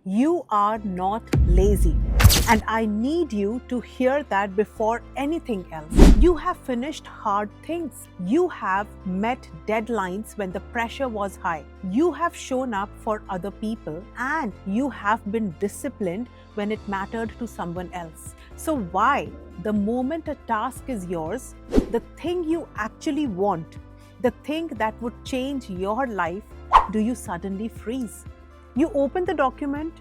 You are not lazy. And I need you to hear that before anything else. You have finished hard things. You have met deadlines when the pressure was high. You have shown up for other people and you have been disciplined when it mattered to someone else. So why, the moment a task is yours, the thing you actually want, the thing that would change your life, do you suddenly freeze? You open the document,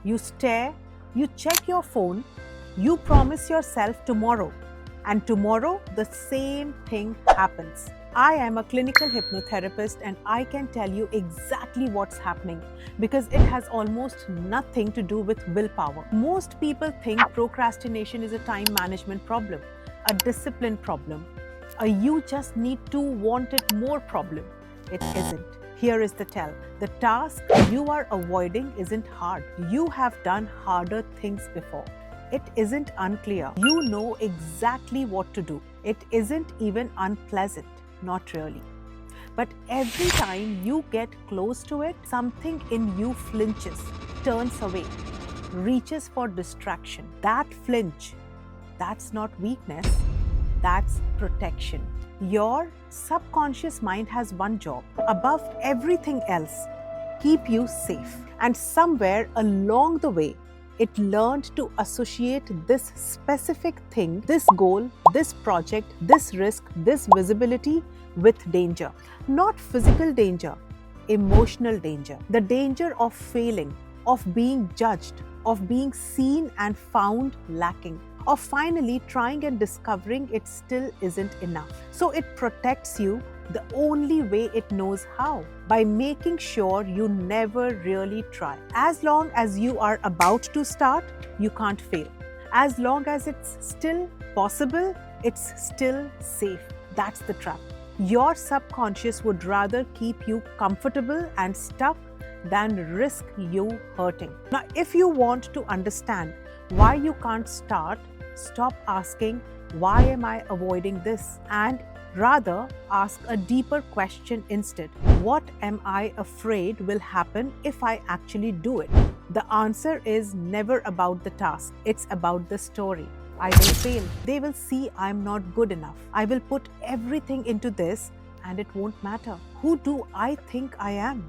you stare, you check your phone, you promise yourself tomorrow, and tomorrow the same thing happens. I am a clinical hypnotherapist and I can tell you exactly what's happening because it has almost nothing to do with willpower. Most people think procrastination is a time management problem, a discipline problem, a you just need to want it more problem. It isn't. Here is the tell. The task you are avoiding isn't hard. You have done harder things before. It isn't unclear. You know exactly what to do. It isn't even unpleasant. Not really. But every time you get close to it, something in you flinches, turns away, reaches for distraction. That flinch, that's not weakness, that's protection. Your subconscious mind has one job, above everything else, keep you safe. And somewhere along the way, it learned to associate this specific thing, this goal, this project, this risk, this visibility with danger. Not physical danger, emotional danger. The danger of failing, of being judged, of being seen and found lacking, of finally trying and discovering it still isn't enough. So it protects you the only way it knows how, by making sure you never really try. As long as you are about to start, you can't fail. As long as it's still possible, it's still safe. That's the trap. Your subconscious would rather keep you comfortable and stuck than risk you hurting. Now, if you want to understand why you can't start, stop asking, why am I avoiding this? And rather ask a deeper question instead. What am I afraid will happen if I actually do it? The answer is never about the task. It's about the story. I will fail. They will see I'm not good enough. I will put everything into this and it won't matter. Who do I think I am?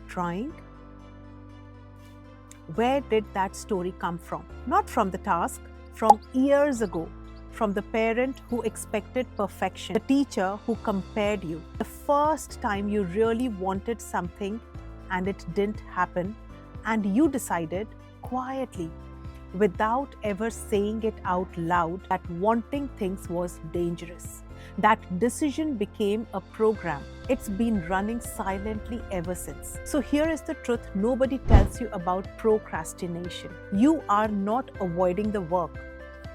Trying? Where did that story come from? Not from the task, from years ago, from the parent who expected perfection, the teacher who compared you, the first time you really wanted something and it didn't happen, and you decided quietly, without ever saying it out loud, that wanting things was dangerous. That decision became a program. It's been running silently ever since. So here is the truth nobody tells you about procrastination. You are not avoiding the work.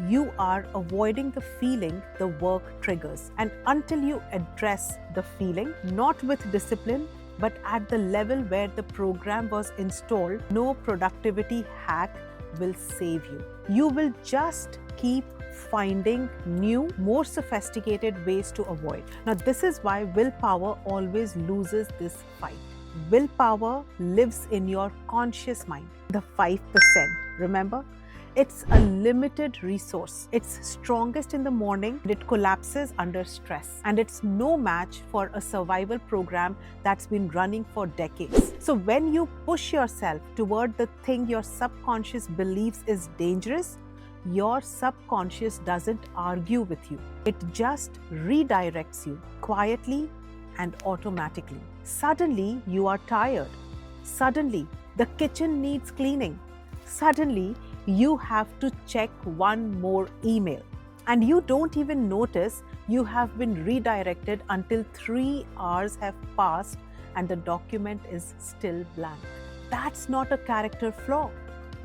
You are avoiding the feeling the work triggers. And until you address the feeling, not with discipline, but at the level where the program was installed, no productivity hack will save you. You will just keep finding new, more sophisticated ways to avoid. Now, this is why willpower always loses this fight. Willpower lives in your conscious mind, the 5%. Remember? It's a limited resource. It's strongest in the morning, and it collapses under stress. And it's no match for a survival program that's been running for decades. So when you push yourself toward the thing your subconscious believes is dangerous, your subconscious doesn't argue with you. It just redirects you quietly and automatically. Suddenly, you are tired. Suddenly, the kitchen needs cleaning. Suddenly, you have to check one more email. And you don't even notice you have been redirected until 3 hours have passed and the document is still blank. That's not a character flaw.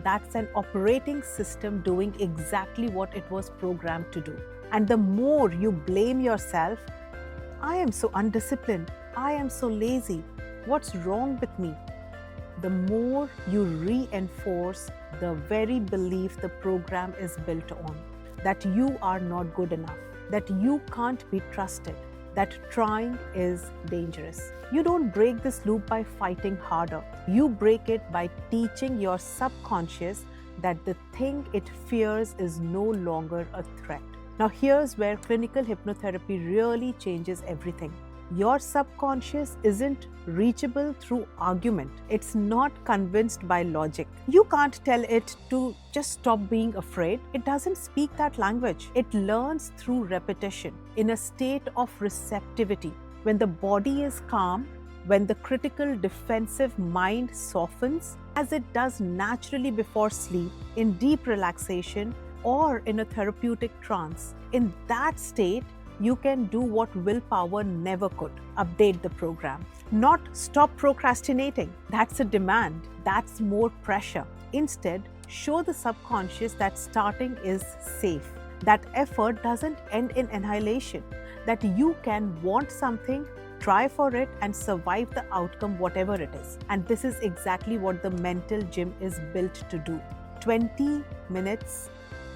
That's an operating system doing exactly what it was programmed to do. And the more you blame yourself, I am so undisciplined, I am so lazy, what's wrong with me? The more you reinforce the very belief the program is built on, that you are not good enough, that you can't be trusted, that trying is dangerous. You don't break this loop by fighting harder. You break it by teaching your subconscious that the thing it fears is no longer a threat. Now, here's where clinical hypnotherapy really changes everything. Your subconscious isn't reachable through argument. It's not convinced by logic. You can't tell it to just stop being afraid. It doesn't speak that language. It learns through repetition in a state of receptivity. When the body is calm, when the critical defensive mind softens, as it does naturally before sleep, in deep relaxation, or in a therapeutic trance, in that state, you can do what willpower never could: update the program. Not stop procrastinating. That's a demand. That's more pressure. Instead, show the subconscious that starting is safe, that effort doesn't end in annihilation, that you can want something, try for it, and survive the outcome, whatever it is. And this is exactly what the mental gym is built to do. 20 minutes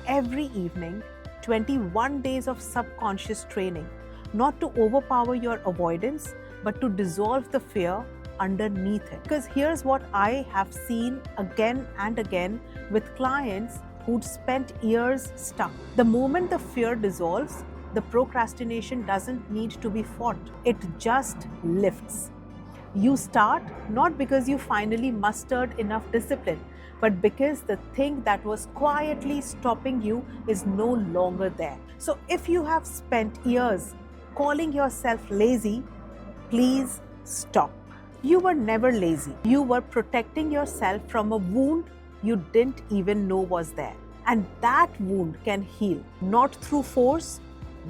every evening, 21 days of subconscious training, not to overpower your avoidance, but to dissolve the fear underneath it. Because here's what I have seen again and again with clients who'd spent years stuck. The moment the fear dissolves, the procrastination doesn't need to be fought. It just lifts. You start not because you finally mustered enough discipline, but because the thing that was quietly stopping you is no longer there. So if you have spent years calling yourself lazy, please stop. You were never lazy. You were protecting yourself from a wound you didn't even know was there. And that wound can heal, not through force,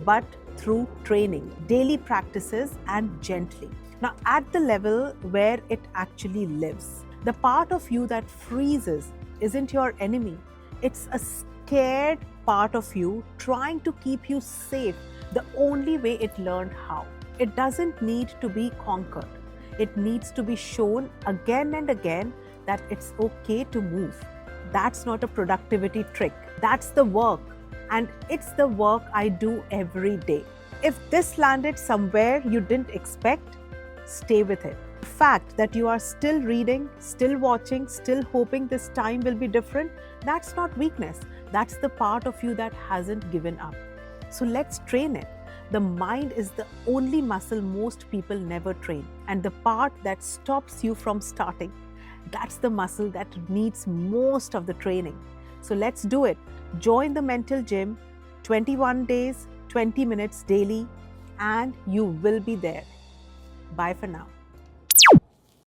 but through training, daily practices, and gently. Now, at the level where it actually lives. The part of you that freezes isn't your enemy. It's a scared part of you trying to keep you safe the only way it learned how. It doesn't need to be conquered. It needs to be shown again and again that it's okay to move. That's not a productivity trick. That's the work. And it's the work I do every day. If this landed somewhere you didn't expect, stay with it. The fact that you are still reading, still watching, still hoping this time will be different, that's not weakness. That's the part of you that hasn't given up. So let's train it. The mind is the only muscle most people never train. And the part that stops you from starting, that's the muscle that needs most of the training. So let's do it. Join the mental gym, 21 days, 20 minutes daily, and you will be there. Bye for now.